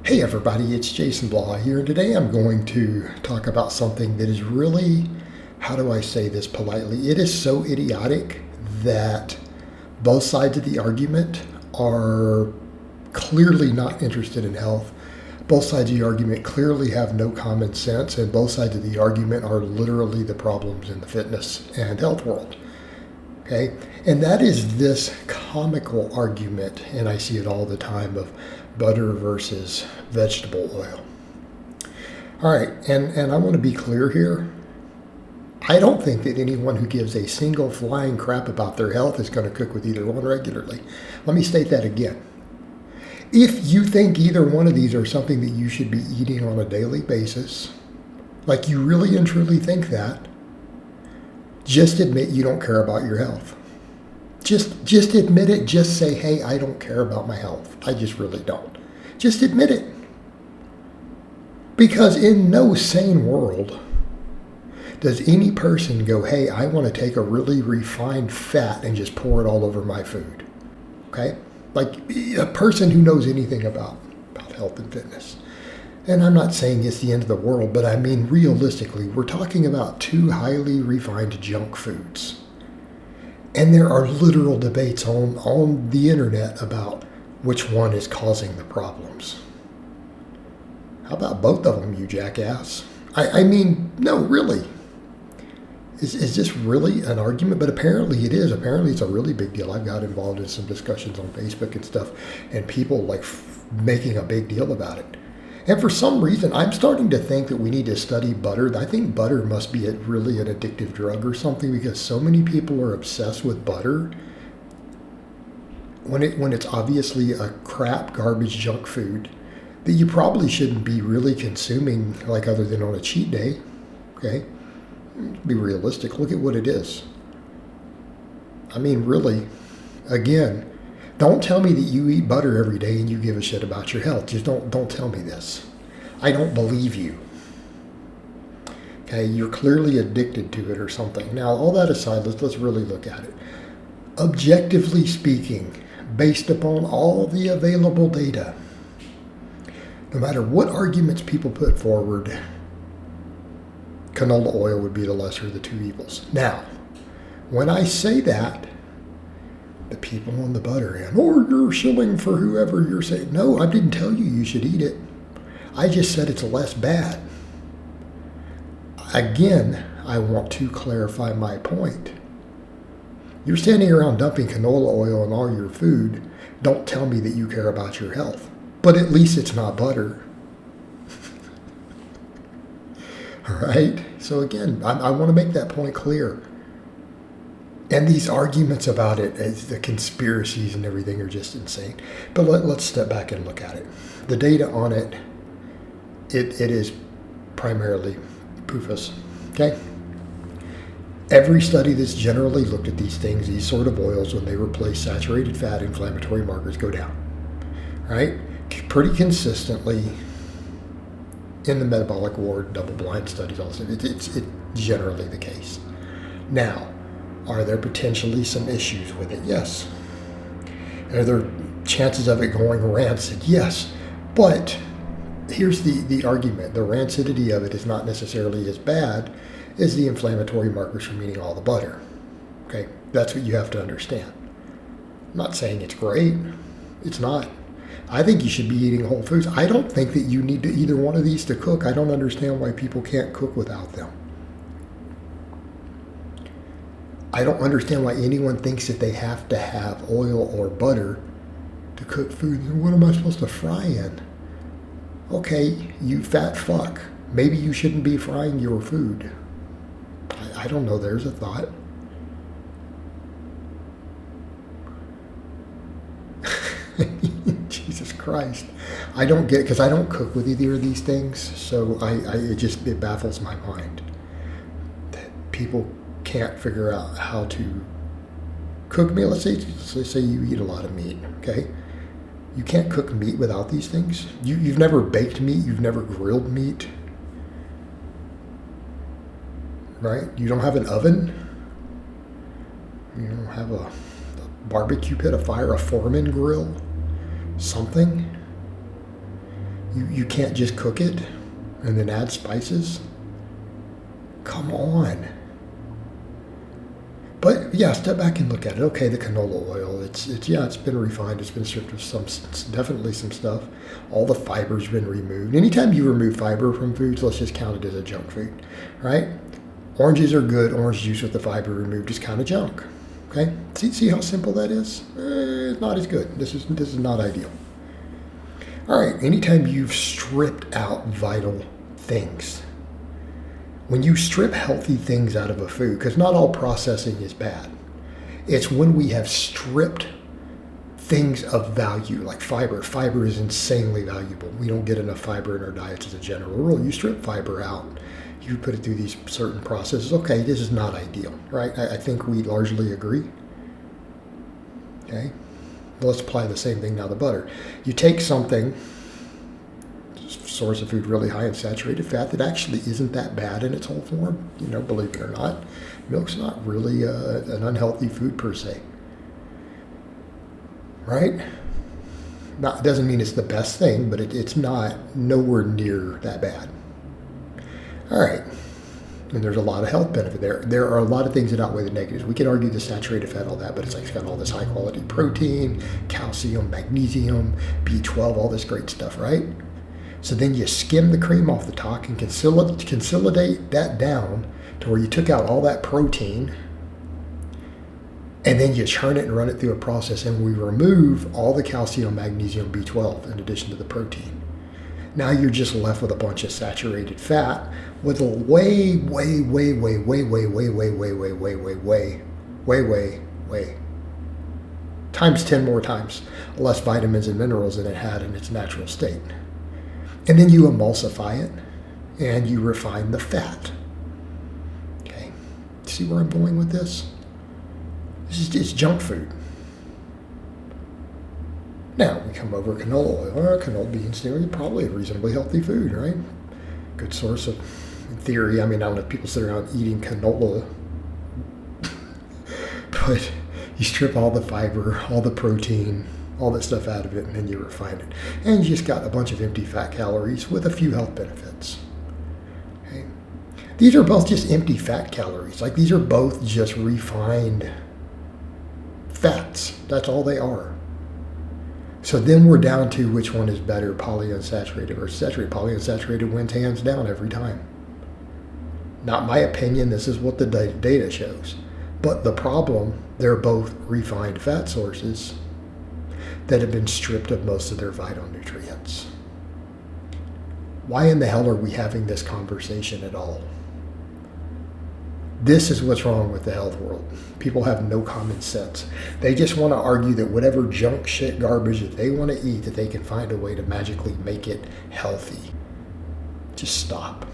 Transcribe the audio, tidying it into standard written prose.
Hey everybody, it's Jason Blaha here, and today I'm going to talk about something that is really, how do I say this politely? It is so idiotic that both sides of the argument are clearly not interested in health. Both sides of the argument clearly have no common sense, and both sides of the argument are literally the problems in the fitness and health world. Okay? And that is this comical argument, and I see it all the time, of butter versus vegetable oil. All right, and I want to be clear here. I don't think that anyone who gives a single flying crap about their health is going to cook with either one regularly. Let me state that again. If you think either one of these are something that you should be eating on a daily basis, like you really and truly think that, just admit you don't care about your health. Just admit it. Just say, hey, I don't care about my health. I just really don't. Just admit it. Because in no sane world does any person go, hey, I want to take a really refined fat and just pour it all over my food. Okay? Like a person who knows anything about health and fitness. And I'm not saying it's the end of the world, but I mean realistically, we're talking about two highly refined junk foods. And there are literal debates on the internet about which one is causing the problems. How about both of them, you jackass? I mean, no, really. Is this really an argument? But apparently it is. Apparently it's a really big deal. I've got involved in some discussions on Facebook and stuff, and people like making a big deal about it. And for some reason, I'm starting to think that we need to study butter. I think butter must be really an addictive drug or something, because so many people are obsessed with butter when it's obviously a crap, garbage, junk food that you probably shouldn't be really consuming, like other than on a cheat day. Okay? Be realistic. Look at what it is. I mean, really, again, don't tell me that you eat butter every day and you give a shit about your health. Just don't tell me this. I don't believe you. Okay, you're clearly addicted to it or something. Now, all that aside, let's really look at it. Objectively speaking, based upon all the available data, no matter what arguments people put forward, canola oil would be the lesser of the two evils. Now, when I say that, the people on the butter end, or you're shilling for whoever you're saying. No, I didn't tell you should eat it. I just said it's less bad. Again, I want to clarify my point. You're standing around dumping canola oil in all your food. Don't tell me that you care about your health. But at least it's not butter. All right? So again, I want to make that point clear. And these arguments about it, the conspiracies and everything, are just insane. But let's step back and look at it. The data on it, it is primarily PUFAs. Okay? Every study that's generally looked at these things, these sort of oils, when they replace saturated fat, inflammatory markers go down. Right? Pretty consistently in the metabolic ward, double-blind studies, all this, it's generally the case. Now, are there potentially some issues with it? Yes. Are there chances of it going rancid? Yes. But here's the argument. The rancidity of it is not necessarily as bad as the inflammatory markers from eating all the butter. Okay? That's what you have to understand. I'm not saying it's great. It's not. I think you should be eating whole foods. I don't think that you need either one of these to cook. I don't understand why people can't cook without them. I don't understand why anyone thinks that they have to have oil or butter to cook food. What am I supposed to fry in? Okay, you fat fuck. Maybe you shouldn't be frying your food. I don't know. There's a thought. Jesus Christ. I don't get it, because I don't cook with either of these things. So it baffles my mind that people can't figure out how to cook meat. Let's say you eat a lot of meat, okay? You can't cook meat without these things. You've never baked meat. You've never grilled meat, right? You don't have an oven. You don't have a barbecue pit, a fire, a Foreman grill, something. You can't just cook it and then add spices. Come on. But yeah, step back and look at it. Okay, the canola oil, it's been refined. It's been stripped of definitely some stuff. All the fiber's been removed. Anytime you remove fiber from foods, let's just count it as a junk food, right? Oranges are good. Orange juice with the fiber removed is kind of junk. Okay, see how simple that is? It's not as good. This is not ideal. All right, anytime you've stripped out vital things, when you strip healthy things out of a food, because not all processing is bad, it's when we have stripped things of value, like fiber. Fiber is insanely valuable. We don't get enough fiber in our diets as a general rule. You strip fiber out, you put it through these certain processes. Okay, this is not ideal, right? I think we largely agree. Okay, let's apply the same thing now to butter. You take something, source of food really high in saturated fat that actually isn't that bad in its whole form, believe it or not. Milk's not really an unhealthy food per se, right? It doesn't mean it's the best thing, but it's not nowhere near that bad. All right, and there's a lot of health benefit there. There are a lot of things that outweigh the negatives. We can argue the saturated fat, all that, but it's got all this high quality protein, calcium, magnesium, B12, all this great stuff, right? So then you skim the cream off the top and consolidate that down to where you took out all that protein, and then you churn it and run it through a process, and we remove all the calcium, magnesium, B12 in addition to the protein. Now you're just left with a bunch of saturated fat with a way times 10 more times less vitamins and minerals than it had in its natural state. And then you emulsify it and you refine the fat. Okay, see where I'm going with this? It's junk food. Now we come over canola oil. Canola beans, they're probably a reasonably healthy food, right? Good source of, in theory, I don't know if people sit around eating canola, but you strip all the fiber, all the protein, all that stuff out of it, and then you refine it. And you just got a bunch of empty fat calories with a few health benefits. Okay. These are both just empty fat calories. Like, these are both just refined fats. That's all they are. So then we're down to which one is better, polyunsaturated versus saturated. Polyunsaturated wins hands down every time. Not my opinion, this is what the data shows. But the problem, they're both refined fat sources that have been stripped of most of their vital nutrients. Why in the hell are we having this conversation at all? This is what's wrong with the health world. People have no common sense. They just want to argue that whatever junk shit garbage that they want to eat, that they can find a way to magically make it healthy. Just stop.